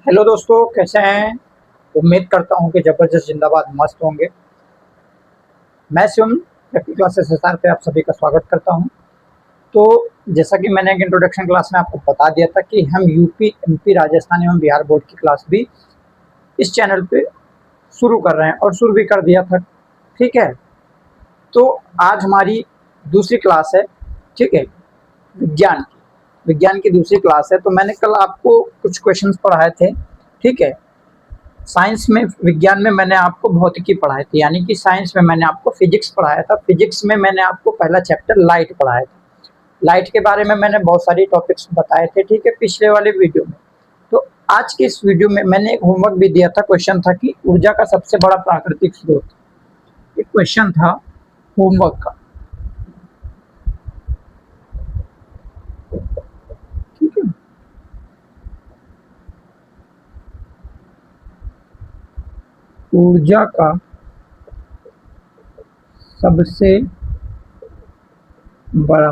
Hello दोस्तों, कैसे हैं। उम्मीद करता हूं कि जबरदस्त जिंदाबाद मस्त होंगे। मैं शिवम टेक्निकल क्लासेस एसआर पे आप सभी का स्वागत करता हूं। तो जैसा कि मैंने एक इंट्रोडक्शन क्लास में आपको बता दिया था कि हम यूपी एमपी राजस्थान एवं बिहार बोर्ड की क्लास भी इस चैनल पे शुरू कर रहे हैं और शुरू भी कर दिया था। ठीक है, तो आज हमारी दूसरी क्लास है। ठीक है, विज्ञान की दूसरी क्लास है। तो मैंने कल आपको कुछ क्वेश्चंस पढ़ाए थे। ठीक है, साइंस में विज्ञान में मैंने आपको भौतिकी पढ़ाई थी, यानी कि साइंस में मैंने आपको फिजिक्स पढ़ाया था। फिजिक्स में मैंने आपको पहला चैप्टर लाइट पढ़ाया था। लाइट के बारे में मैंने बहुत सारी टॉपिक्स बताए थे। ठीक है, पिछले वाले वीडियो में। तो आज के इस वीडियो में मैंने एक होमवर्क भी दिया था। क्वेश्चन था कि ऊर्जा का सबसे बड़ा प्राकृतिक स्रोत। एक क्वेश्चन था होमवर्क का। ठीक है, ऊर्जा का सबसे बड़ा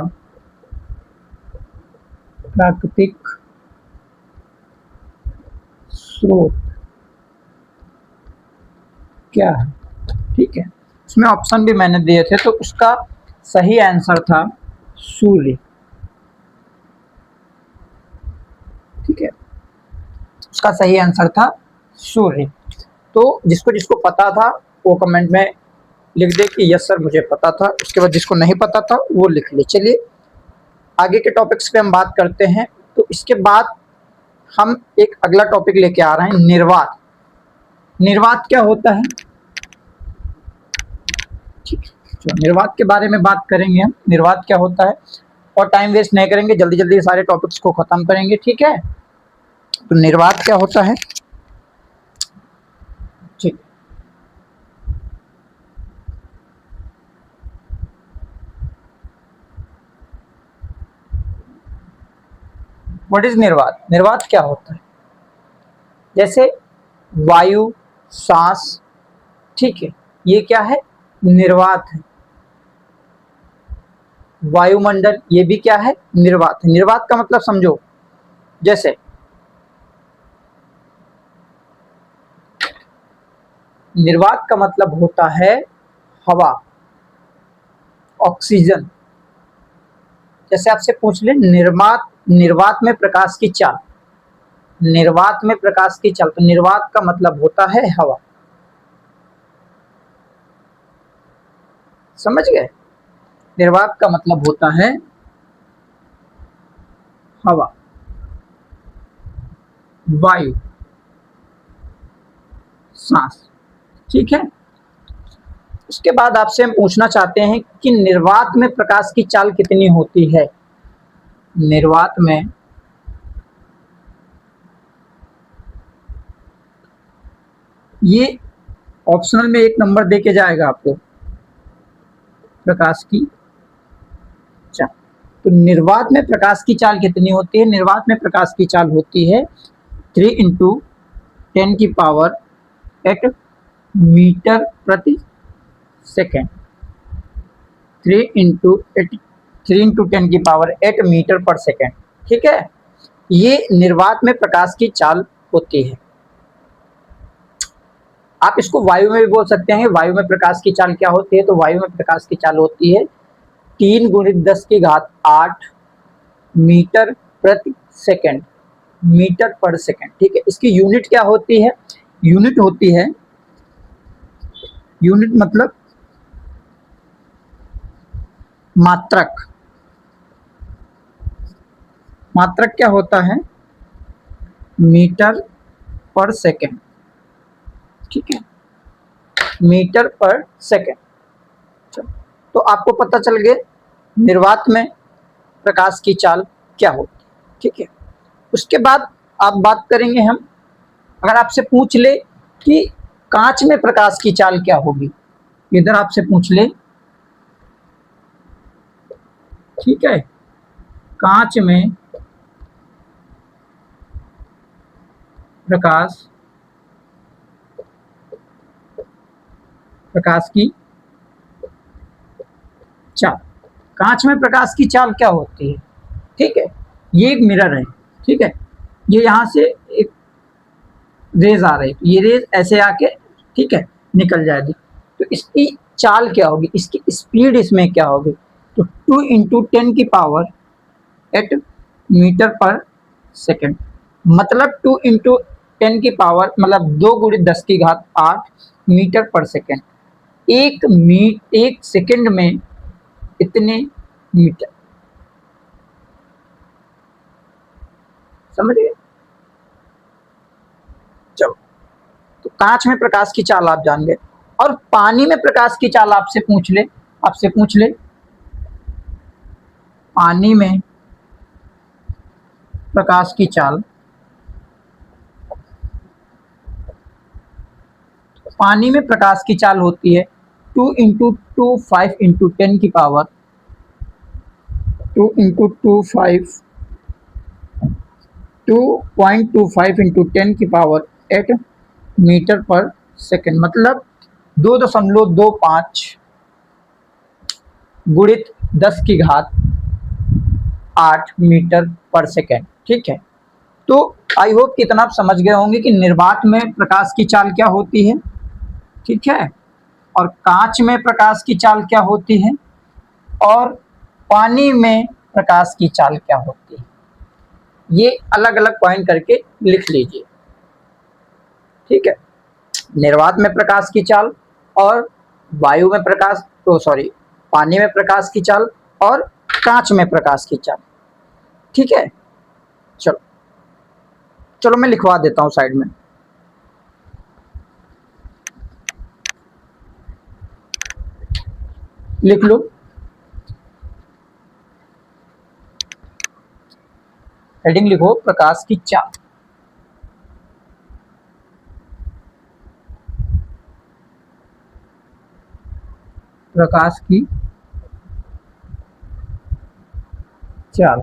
प्राकृतिक स्रोत क्या है। ठीक है, इसमें ऑप्शन भी मैंने दिए थे। तो उसका सही आंसर था सूर्य। ठीक है, उसका सही आंसर था सूर्य। तो जिसको जिसको पता था वो कमेंट में लिख दे कि यस सर मुझे पता था। उसके बाद जिसको नहीं पता था वो लिख ले। चलिए आगे के टॉपिक्स पे हम बात करते हैं। तो इसके बाद हम एक अगला टॉपिक लेके आ रहे हैं, निर्वात। निर्वात क्या होता है। ठीक है, तो निर्वात के बारे में बात करेंगे हम। निर्वात क्या होता है, और टाइम वेस्ट नहीं करेंगे, जल्दी जल्दी सारे टॉपिक्स को खत्म करेंगे। ठीक है, तो निर्वात क्या होता है। ठीक, व्हाट इज निर्वात। निर्वात क्या होता है, जैसे वायु, सांस। ठीक है, ये क्या है, निर्वात है। वायुमंडल ये भी क्या है, निर्वात है। निर्वात का मतलब समझो, जैसे निर्वात का मतलब होता है हवा, ऑक्सीजन। जैसे आपसे पूछ ले निर्वात में प्रकाश की चाल। निर्वात में प्रकाश की चाल, तो निर्वात का मतलब होता है हवा। समझ गए, निर्वात का मतलब होता है हवा, वायु, सांस। ठीक है, उसके बाद आपसे हम पूछना चाहते हैं कि निर्वात में प्रकाश की चाल कितनी होती है। निर्वात में ये ऑप्शनल में एक नंबर देके जाएगा आपको, प्रकाश की चाल। तो निर्वात में प्रकाश की चाल कितनी होती है। निर्वात में प्रकाश की चाल होती है 3 × 10⁸ मीटर प्रति सेकेंड। 3 × 10⁸ मीटर पर सेकेंड। ठीक है, ये निर्वात में प्रकाश की चाल होती है। आप इसको वायु में भी बोल सकते हैं। वायु में प्रकाश की चाल क्या होती है, तो वायु में प्रकाश की चाल होती है 3 × 10⁸ मीटर प्रति सेकेंड, मीटर पर सेकेंड। ठीक है, इसकी यूनिट क्या होती है, यूनिट होती है, यूनिट मतलब मात्रक। मात्रक क्या होता है, मीटर पर सेकेंड। ठीक है, मीटर पर सेकेंड। तो आपको पता चल गया निर्वात में प्रकाश की चाल क्या होती है। ठीक है, उसके बाद आप बात करेंगे हम, अगर आपसे पूछ ले कि कांच में प्रकाश की चाल क्या होगी, इधर आपसे पूछ ले। ठीक है, कांच में प्रकाश की चाल, कांच में प्रकाश की चाल क्या होती है। ठीक है, ये एक मिरर है। ठीक है, ये यहाँ से एक रेज आ रही, तो ये रेज ऐसे आके, ठीक है, निकल जाएगी। तो इसकी चाल क्या होगी, इसकी स्पीड इसमें क्या होगी, तो 2 इंटू 10 की पावर 8 मीटर पर सेकेंड, मतलब 2 इंटू 10 की पावर मतलब 2 गुणित 10 की घात 8 मीटर पर सेकेंड। एक सेकेंड में इतने मीटर, समझ गए। चलो, तो कांच में प्रकाश की चाल आप जान गए, और पानी में प्रकाश की चाल आपसे पूछ ले पानी में प्रकाश की चाल, पानी में प्रकाश की चाल होती है 2 इंटू 2 5 इंटू 10 की पावर 2 इंटू 2 5 2.25 इंटू 10 की पावर 8 मीटर पर सेकेंड, मतलब 2.25 गुणित 10 की घात 8 मीटर पर सेकेंड। ठीक है, तो आई होप कि इतना आप समझ गए होंगे कि निर्वात में प्रकाश की चाल क्या होती है, ठीक है, और कांच में प्रकाश की चाल क्या होती है, और पानी में प्रकाश की चाल क्या होती है। ये अलग अलग पॉइंट करके लिख लीजिए, ठीक है। निर्वात में प्रकाश की चाल, और वायु में प्रकाश, तो सॉरी, पानी में प्रकाश की चाल, और कांच में प्रकाश की चाल, ठीक है। चलो चलो मैं लिखवा देता हूं साइड में। लिख लो, हेडिंग लिखो प्रकाश की चाल। प्रकाश की चाल,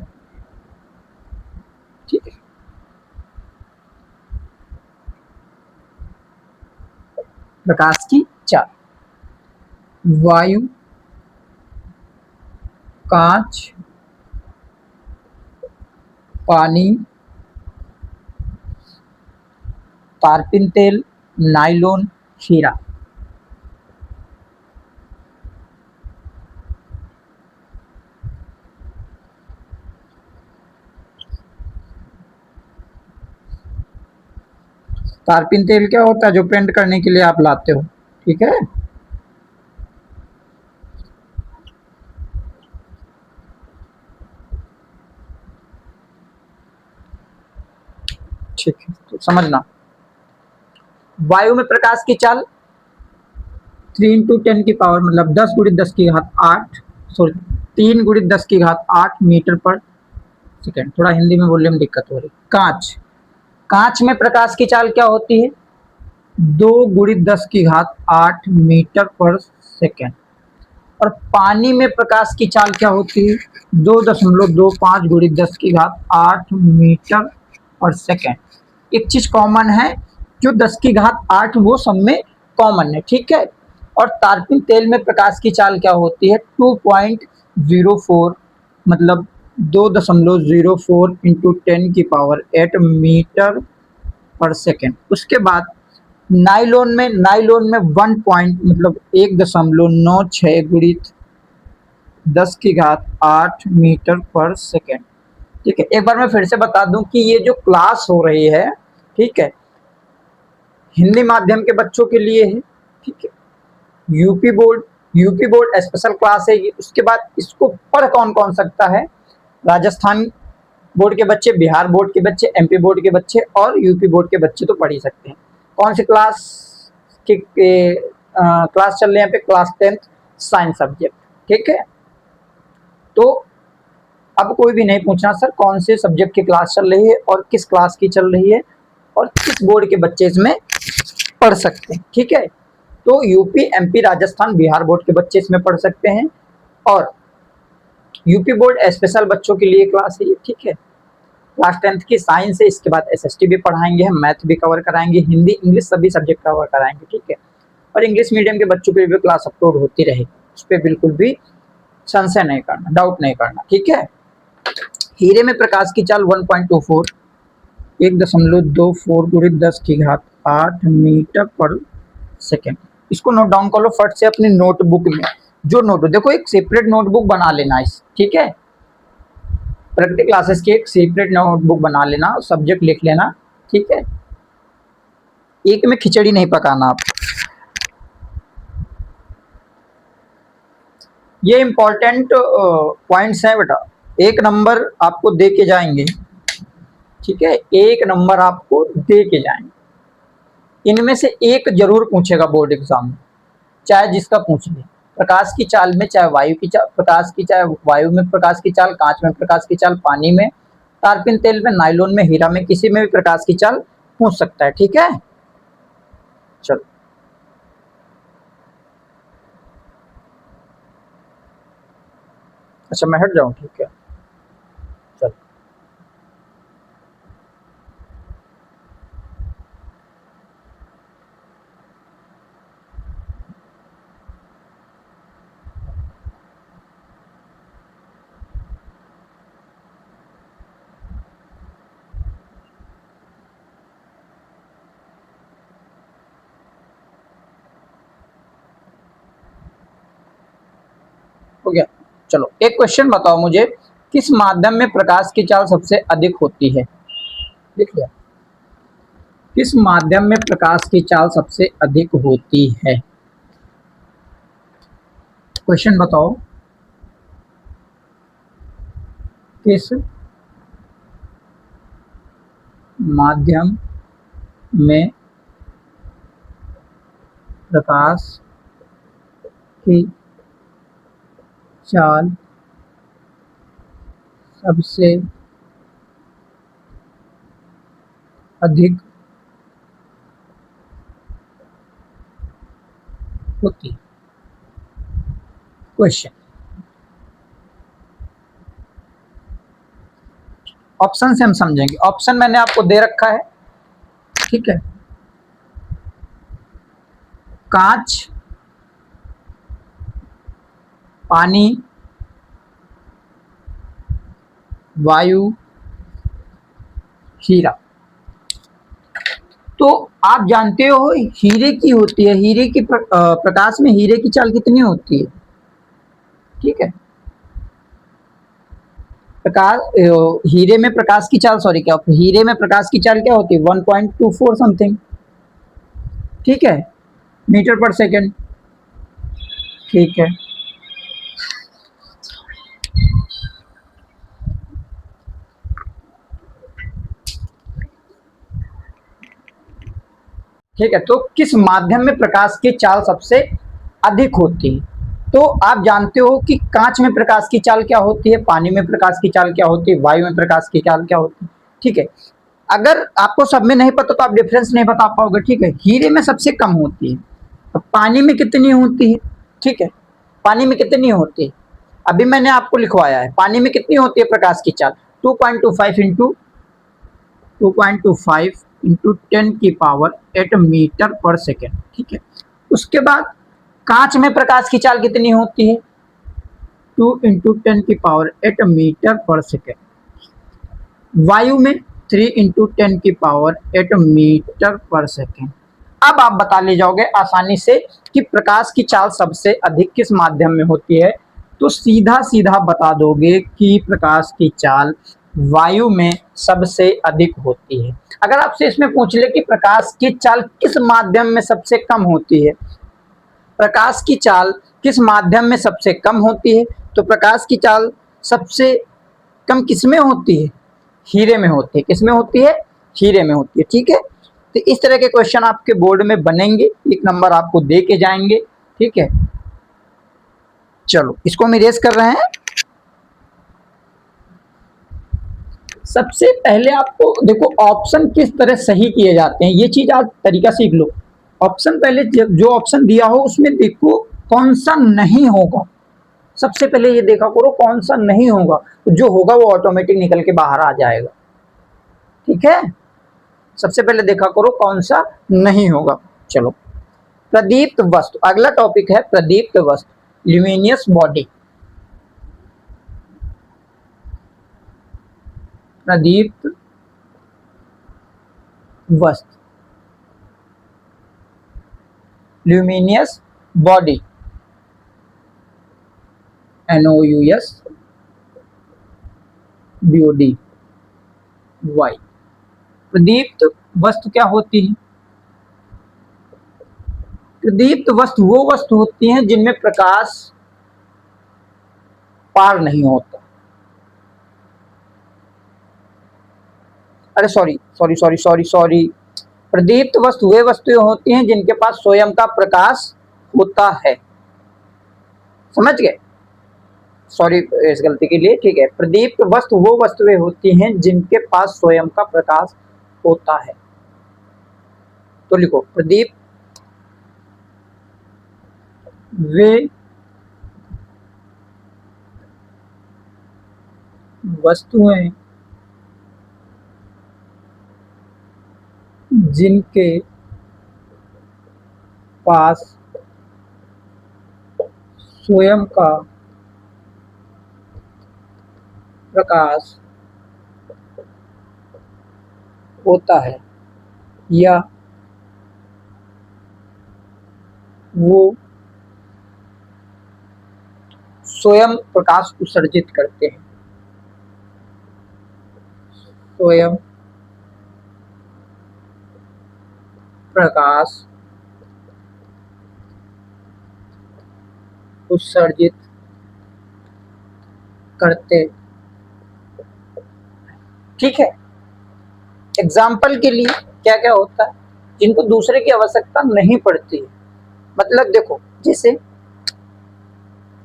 ठीक है। प्रकाश की चाल, वायु, कांच, पानी, तारपीन तेल, नाइलॉन, हीरा। तारपीन तेल क्या होता है, जो पेंट करने के लिए आप लाते हो, ठीक है। ठीक है, तो समझना, वायु में प्रकाश की चाल 3 इंटू 10 की पावर मतलब 10 गुणित 10 की घात 8, सॉरी 3 गुणित 10 की घात 8 मीटर पर सेकेंड। थोड़ा हिंदी में बोलने में दिक्कत हो रही। कांच, कांच में प्रकाश की चाल क्या होती है, 2 गुणित 10 की घात 8 मीटर पर सेकेंड। और पानी में प्रकाश की चाल क्या होती है, 2.25 गुणित 10 की घात 8 मीटर पर सेकेंड। एक चीज कॉमन है, जो 10 की घात 8 वो सब में कॉमन है, ठीक है। और तारपीन तेल में प्रकाश की चाल क्या होती है, 2.04 मतलब 2.04 इंटू 10 की पावर 8 मीटर पर सेकेंड। उसके बाद नाइलॉन में 1 पॉइंट मतलब 1.96 गुणित 10 की घात 8 मीटर पर सेकेंड, ठीक है। एक बार मैं फिर से बता दूं कि ये जो क्लास हो रही है, ठीक है, हिंदी माध्यम के बच्चों के लिए है, ठीक है। यूपी बोर्ड स्पेशल क्लास है। उसके बाद इसको पढ़ कौन कौन सकता है, राजस्थान बोर्ड के बच्चे, बिहार बोर्ड के बच्चे, एमपी बोर्ड के बच्चे और यूपी बोर्ड के बच्चे तो पढ़ ही सकते हैं। कौन सी क्लास के क्लास चल रहे हैं यहाँ पे, क्लास 10 साइंस सब्जेक्ट, ठीक है। तो अब कोई भी नहीं पूछना सर कौन से सब्जेक्ट की क्लास चल रही है और किस क्लास की चल रही है और किस बोर्ड के बच्चे इसमें पढ़ सकते हैं, ठीक है। तो UP, MP, Rajasthan, Bihar board के बच्चे इसमें पढ़ सकते हैं, और यूपी बोर्ड स्पेशल बच्चों के लिए क्लास है ये, ठीक है। क्लास 10 की साइंस है, इसके बाद एसएसटी भी पढ़ाएंगे, हम मैथ भी कवर कराएंगे, हिंदी इंग्लिश सभी सब्जेक्ट कवर कराएंगे, ठीक है। और इंग्लिश मीडियम के बच्चों के लिए भी क्लास अपलोड होती रहेगी, उस पर बिल्कुल भी संशय नहीं करना, डाउट नहीं करना, ठीक है। हीरे में प्रकाश की चाल 1.24 1.24 गुणित 10 की घात 8 मीटर पर सेकेंड। इसको नोट डाउन कर लो फट से अपनी नोटबुक में। जो नोट देखो एक सेपरेट नोटबुक बना लेना इस, ठीक है, प्रैक्टिकल क्लासेस की एक सेपरेट नोटबुक बना लेना, सब्जेक्ट लिख लेना, ठीक है। एक में खिचड़ी नहीं पकाना आप। ये इंपॉर्टेंट पॉइंट्स हैं बेटा, 1 नंबर आपको दे के जाएंगे, ठीक है, 1 नंबर आपको दे के जाएंगे। इनमें से एक जरूर पूछेगा बोर्ड एग्जाम में, चाहे जिसका पूछ ले। प्रकाश की चाल में, चाहे वायु की चाल, प्रकाश की चाहे वायु में प्रकाश की चाल, कांच में प्रकाश की चाल, पानी में, टारपिन तेल में, नायलॉन में, हीरा में, किसी में भी प्रकाश की चाल पूछ सकता है, ठीक है। चलो अच्छा मैं हट जाऊं, ठीक है, चलो हो गया। चलो एक क्वेश्चन बताओ मुझे, किस माध्यम में प्रकाश की चाल सबसे अधिक होती है? लिख लिया। किस माध्यम में प्रकाश की चाल सबसे अधिक होती है? क्वेश्चन बताओ, किस माध्यम में प्रकाश की चाल सबसे अधिक होती है? क्वेश्चन, ऑप्शन से हम समझेंगे। ऑप्शन मैंने आपको दे रखा है, ठीक है। कांच, पानी, वायु, हीरा। तो आप जानते हो हीरे की होती है, हीरे की प्रकाश में हीरे की चाल कितनी होती है, ठीक है। प्रकाश हीरे में प्रकाश की चाल, सॉरी क्या, हीरे में प्रकाश की चाल क्या होती है? 1.24 समथिंग, ठीक है, मीटर पर सेकेंड, ठीक है। ठीक है, तो किस माध्यम में प्रकाश की चाल सबसे अधिक होती है? तो आप जानते हो कि कांच में प्रकाश की चाल क्या होती है, पानी में प्रकाश की चाल क्या होती है, वायु में प्रकाश की चाल क्या होती है, ठीक है। अगर आपको सब में नहीं पता तो आप डिफरेंस नहीं बता पाओगे, ठीक है। हीरे में सबसे कम होती है। अब पानी में कितनी होती है, ठीक है, पानी में कितनी होती है? अभी मैंने आपको लिखवाया है, पानी में कितनी होती है प्रकाश की चाल? 2.25 इंटू 2.25 इंटू 10 की पावर 8 मीटर पर सेकेंड, ठीक है। उसके बाद कांच में प्रकाश की चाल कितनी होती है? 2 इंटू 10 की पावर 8 मीटर पर सेकेंड। वायु में 3 इंटू 10 की पावर 8 मीटर पर सेकेंड। अब आप बता ले जाओगे आसानी से कि प्रकाश की चाल सबसे अधिक किस माध्यम में होती है, तो सीधा सीधा बता दोगे कि प्रकाश की चाल वायु में सबसे अधिक होती है। अगर आपसे इसमें पूछ ले कि प्रकाश की चाल किस माध्यम में सबसे कम होती है, प्रकाश की चाल किस माध्यम में सबसे कम होती है, तो प्रकाश की चाल सबसे कम किसमें होती है? हीरे में होती है। किसमें होती है? हीरे में होती है, ठीक है। तो इस तरह के क्वेश्चन आपके बोर्ड में बनेंगे, 1 नंबर आपको दे के जाएंगे, ठीक है। चलो इसको हम इरेज कर रहे हैं। सबसे पहले आपको देखो ऑप्शन किस तरह सही किए जाते हैं, ये चीज आप तरीका सीख लो। ऑप्शन पहले जो ऑप्शन दिया हो उसमें देखो कौन सा नहीं होगा, सबसे पहले ये देखा करो कौन सा नहीं होगा, तो जो होगा वो ऑटोमेटिक निकल के बाहर आ जाएगा, ठीक है। सबसे पहले देखा करो कौन सा नहीं होगा। चलो प्रदीप्त वस्तु, अगला टॉपिक है प्रदीप्त वस्तु, ल्यूमिनियस बॉडी। प्रदीप्त वस्तु, luminous body, NOUS BOD Y. प्रदीप्त वस्तु क्या होती है? प्रदीप्त वस्तु वो वस्तु होती हैं जिनमें प्रकाश पार नहीं होता। अरे sorry sorry sorry sorry sorry, प्रदीप्त वस्तु वे वस्तुएं होती हैं जिनके पास स्वयं का प्रकाश होता है। समझ गए? सॉरी इस गलती के लिए। ठीक है, प्रदीप्त वस्तु वो वस्तुएं होती हैं जिनके पास स्वयं का प्रकाश होता है। तो लिखो, प्रदीप वे वस्तुएं जिनके पास स्वयं का प्रकाश होता है या वो स्वयं प्रकाश उत्सर्जित करते हैं। स्वयं प्रकाश उत्सर्जित करते। ठीक है, एग्जाम्पल के लिए क्या क्या होता है जिनको दूसरे की आवश्यकता नहीं पड़ती है। मतलब देखो, जैसे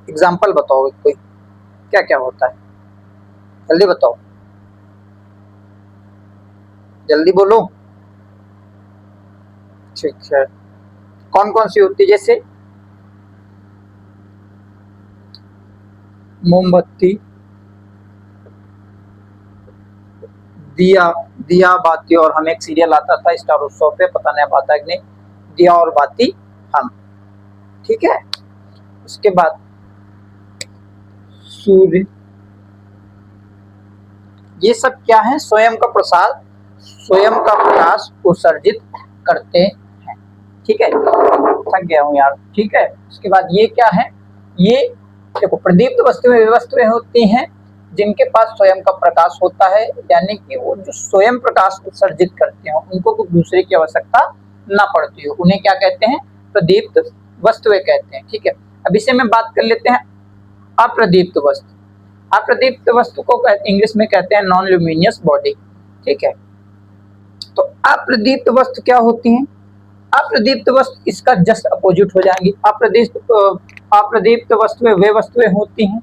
एग्जाम्पल बताओ कोई, क्या क्या होता है, जल्दी बताओ, जल्दी बोलो। ठीक है, कौन कौन सी होती है? जैसे मोमबत्ती, दिया, दिया बाती और हम, एक सीरियल आता था स्टार उत्सव पे, पता नहीं अब आता है कि नहीं, दिया और बाती हम। ठीक है, उसके बाद सूर्य, ये सब क्या है? स्वयं का प्रसाद, स्वयं का प्रकाश उत्सर्जित करते हैं। ठीक है, थक गया हूँ यार। ठीक है, उसके बाद ये क्या है? ये देखो, प्रदीप्त वस्तुएं वे वस्तुएं होती हैं जिनके पास स्वयं का प्रकाश होता है, यानी कि वो जो स्वयं प्रकाश उत्सर्जित करते हो, उनको कोई दूसरे की आवश्यकता ना पड़ती हो, उन्हें क्या कहते हैं? प्रदीप्त वस्तुएं कहते हैं। ठीक है, अब इसे में बात कर लेते हैं अप्रदीप्त वस्तु। अप्रदीप्त वस्तु को इंग्लिश में कहते हैं नॉन ल्यूमिनियस बॉडी। ठीक है, तो अप्रदीप्त वस्तु क्या होती हैं? अप्रदीप्त वस्तु इसका जस्ट अपोजिट हो जाएंगी। अप्रदीप्त वस्तुएं वे वस्तुएं होती हैं,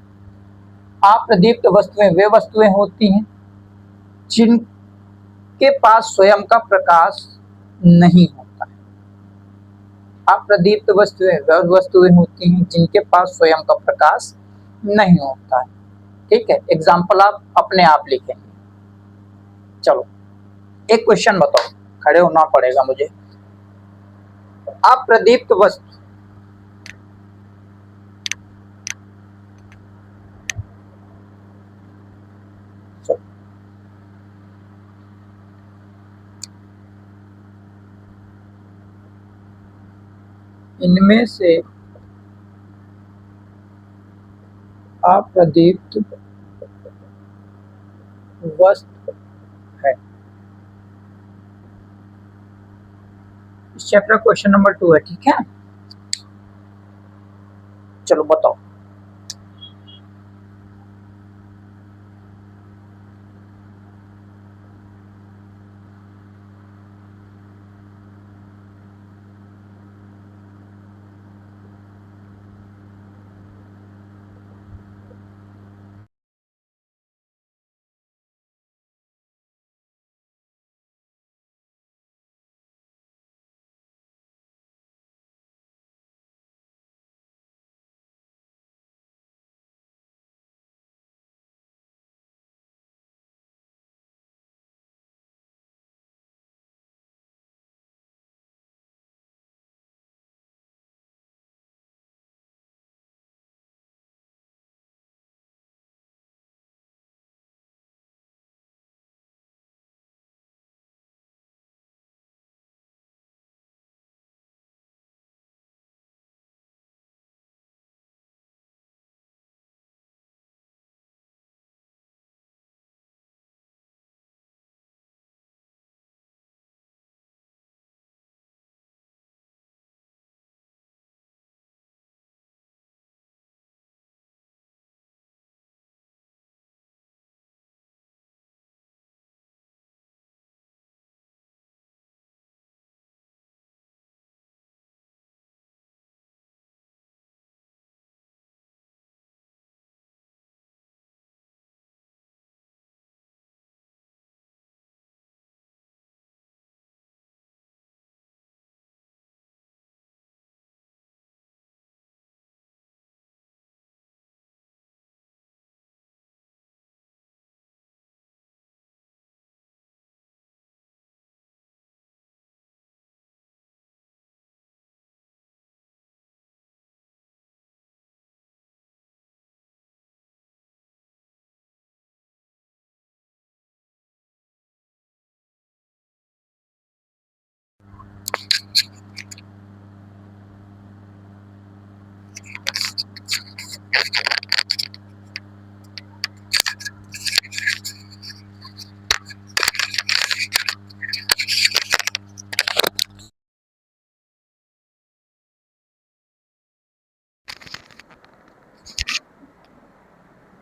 अप्रदीप्त वस्तुएं वे वस्तुएं होती हैं जिनके पास स्वयं का प्रकाश नहीं होता है। अप्रदीप्त वस्तुएं वे वस्तुएं होती हैं जिनके पास स्वयं का प्रकाश नहीं होता है। ठीक है, एग्जाम्पल आप अपने आप लिखेंगे। चलो एक क्वेश्चन बताओ, खड़े होना पड़ेगा मुझे। अप्रदीप्त वस्तु, इनमें से अप्रदीप्त वस्तु है। इस चैप्टर क्वेश्चन नंबर 2 है। ठीक है, चलो बताओ।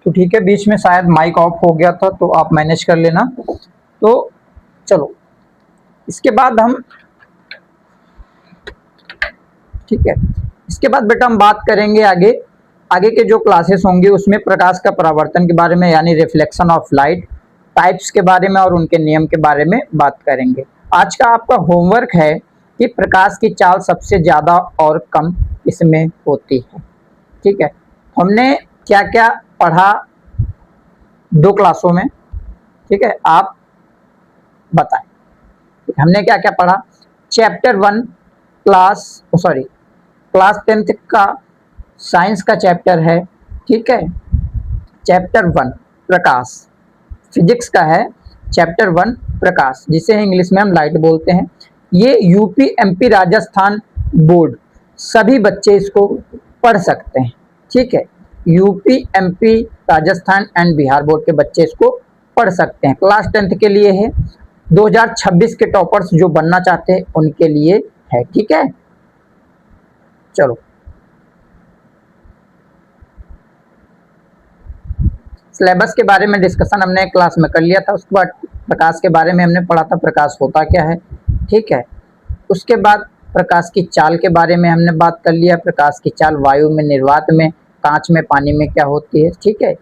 तो ठीक है, बीच में शायद माइक ऑफ हो गया था, तो आप मैनेज कर लेना। तो चलो इसके बाद हम, ठीक है, इसके बाद बेटा हम बात करेंगे आगे आगे के जो क्लासेस होंगे उसमें प्रकाश का परावर्तन के बारे में, यानी रिफ्लेक्शन ऑफ लाइट, टाइप्स के बारे में और उनके नियम के बारे में बात करेंगे। आज का आपका होमवर्क है कि प्रकाश की चाल सबसे ज़्यादा और कम इसमें होती है। ठीक है, हमने क्या क्या पढ़ा 2 क्लासों में, ठीक है, आप बताएं हमने क्या क्या पढ़ा। चैप्टर 1 क्लास 10th का साइंस का चैप्टर है, ठीक है, चैप्टर 1 प्रकाश, फिजिक्स का है चैप्टर 1 प्रकाश, जिसे इंग्लिश में हम लाइट बोलते हैं। ये यूपी एमपी राजस्थान बोर्ड सभी बच्चे इसको पढ़ सकते हैं, ठीक है, UP MP Rajasthan and Bihar board के बच्चे इसको पढ़ सकते हैं। क्लास 10th के लिए है, 2026 के टॉपर्स जो बनना चाहते हैं उनके लिए है, ठीक है। चलो सिलेबस के बारे में डिस्कशन हमने क्लास में कर लिया था। उसके बाद प्रकाश के बारे में हमने पढ़ा था, प्रकाश होता क्या है, ठीक है। उसके बाद प्रकाश की चाल के बारे में हमने बात कर लिया, प्रकाश की चाल वायु में, निर्वात में, कांच में, पानी में क्या होती है, ठीक है।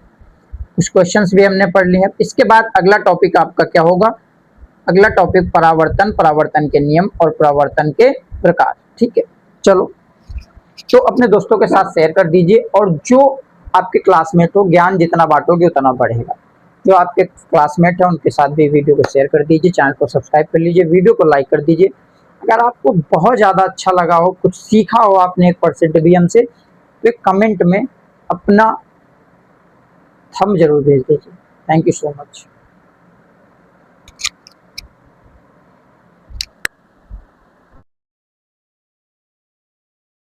कुछ क्वेश्चंस भी हमने पढ़ लिए हैं। इसके बाद अगला टॉपिक आपका क्या होगा, अगला टॉपिक परावर्तन, परावर्तन के नियम और परावर्तन के प्रकार, ठीक है। चलो तो अपने दोस्तों के साथ शेयर कर दीजिए, और जो आपके क्लासमेट हो, ज्ञान जितना बांटोगे उतना बढ़ेगा। जो आपके क्लासमेट है उनके साथ भी वीडियो को शेयर कर दीजिए, चैनल को सब्सक्राइब कर लीजिए, वीडियो को लाइक कर दीजिए। अगर आपको बहुत ज़्यादा अच्छा लगा हो, कुछ सीखा हो आपने 1% भी हमसे, तो एक कमेंट में अपना थंब जरूर भेज दीजिए। Thank you so much.